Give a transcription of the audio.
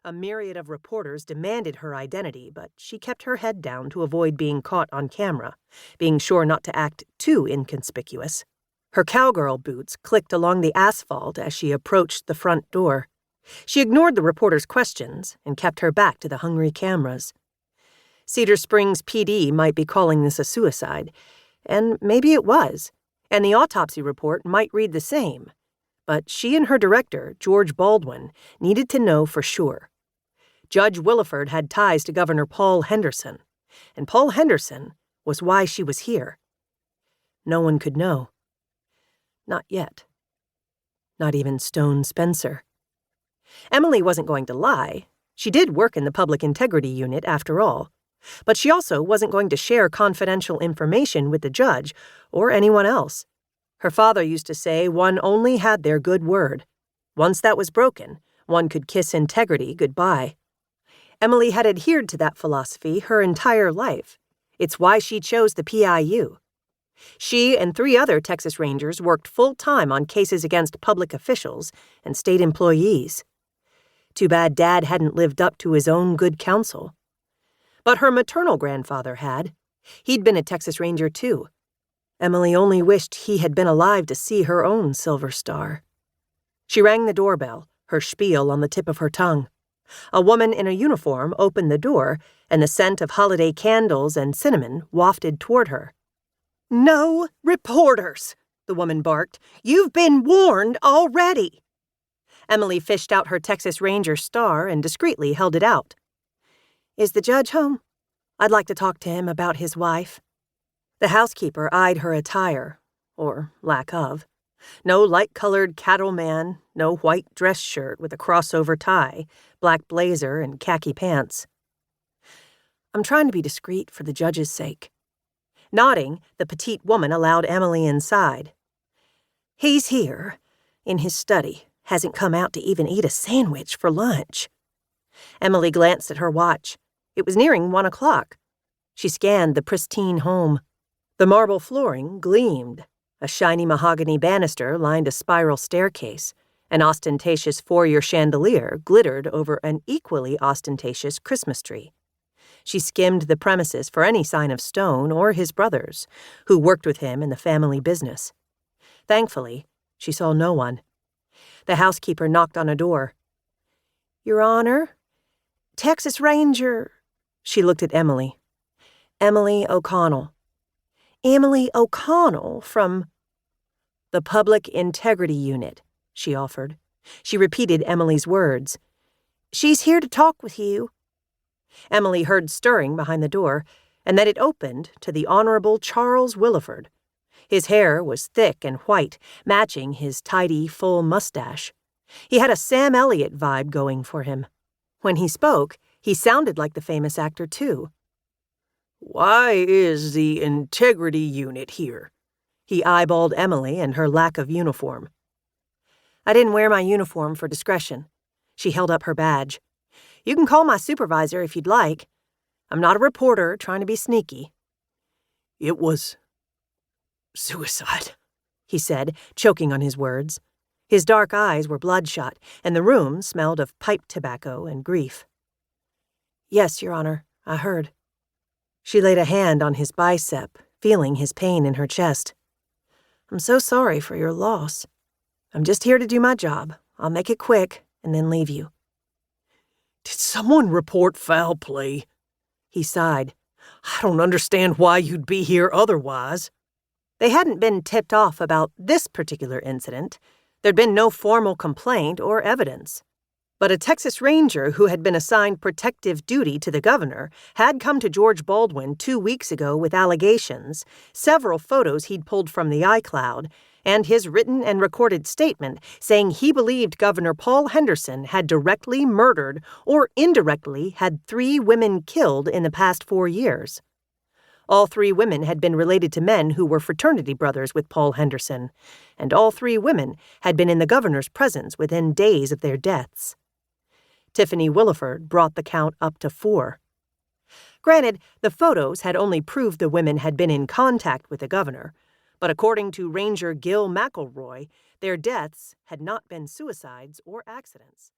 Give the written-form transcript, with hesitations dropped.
A myriad of reporters demanded her identity, but she kept her head down to avoid being caught on camera, being sure not to act too inconspicuous. Her cowgirl boots clicked along the asphalt as she approached the front door. She ignored the reporters' questions and kept her back to the hungry cameras. Cedar Springs PD might be calling this a suicide, and maybe it was, and the autopsy report might read the same. But she and her director, George Baldwin, needed to know for sure. Judge Williford had ties to Governor Paul Henderson, and Paul Henderson was why she was here. No one could know. Not yet. Not even Stone Spencer. Emily wasn't going to lie. She did work in the Public Integrity Unit, after all. But she also wasn't going to share confidential information with the judge or anyone else. Her father used to say one only had their good word. Once that was broken, one could kiss integrity goodbye. Emily had adhered to that philosophy her entire life. It's why she chose the PIU. She and 3 other Texas Rangers worked full-time on cases against public officials and state employees. Too bad Dad hadn't lived up to his own good counsel. But her maternal grandfather had. He'd been a Texas Ranger, too. Emily only wished he had been alive to see her own silver star. She rang the doorbell, her spiel on the tip of her tongue. A woman in a uniform opened the door, and the scent of holiday candles and cinnamon wafted toward her. "No reporters," the woman barked. "You've been warned already." Emily fished out her Texas Ranger star and discreetly held it out. "Is the judge home? I'd like to talk to him about his wife." The housekeeper eyed her attire, or lack of. No light-colored cattleman, no white dress shirt with a crossover tie, black blazer, and khaki pants. "I'm trying to be discreet for the judge's sake." Nodding, the petite woman allowed Emily inside. "He's here, in his study, hasn't come out to even eat a sandwich for lunch." Emily glanced at her watch. It was nearing 1 o'clock. She scanned the pristine home. The marble flooring gleamed. A shiny mahogany banister lined a spiral staircase. An ostentatious foyer chandelier glittered over an equally ostentatious Christmas tree. She skimmed the premises for any sign of Stone or his brothers, who worked with him in the family business. Thankfully, she saw no one. The housekeeper knocked on a door. "Your Honor, Texas Ranger—" She looked at Emily. "Emily O'Connell. Emily O'Connell from—" "The Public Integrity Unit," she offered. She repeated Emily's words. "She's here to talk with you." Emily heard stirring behind the door, and then it opened to the Honorable Charles Williford. His hair was thick and white, matching his tidy, full mustache. He had a Sam Elliott vibe going for him. When he spoke, he sounded like the famous actor, too. "Why is the Integrity Unit here?" He eyeballed Emily and her lack of uniform. "I didn't wear my uniform for discretion." She held up her badge. "You can call my supervisor if you'd like. I'm not a reporter trying to be sneaky." "It was suicide," he said, choking on his words. His dark eyes were bloodshot, and the room smelled of pipe tobacco and grief. "Yes, Your Honor, I heard." She laid a hand on his bicep, feeling his pain in her chest. "I'm so sorry for your loss. I'm just here to do my job. I'll make it quick and then leave you." "Did someone report foul play?" He sighed. "I don't understand why you'd be here otherwise." They hadn't been tipped off about this particular incident. There'd been no formal complaint or evidence. But a Texas Ranger who had been assigned protective duty to the governor had come to George Baldwin 2 weeks ago with allegations, several photos he'd pulled from the iCloud, and his written and recorded statement saying he believed Governor Paul Henderson had directly murdered or indirectly had 3 women killed in the past 4 years. All 3 women had been related to men who were fraternity brothers with Paul Henderson, and all 3 women had been in the governor's presence within days of their deaths. Tiffany Williford brought the count up to 4. Granted, the photos had only proved the women had been in contact with the governor, but according to Ranger Gil McElroy, their deaths had not been suicides or accidents.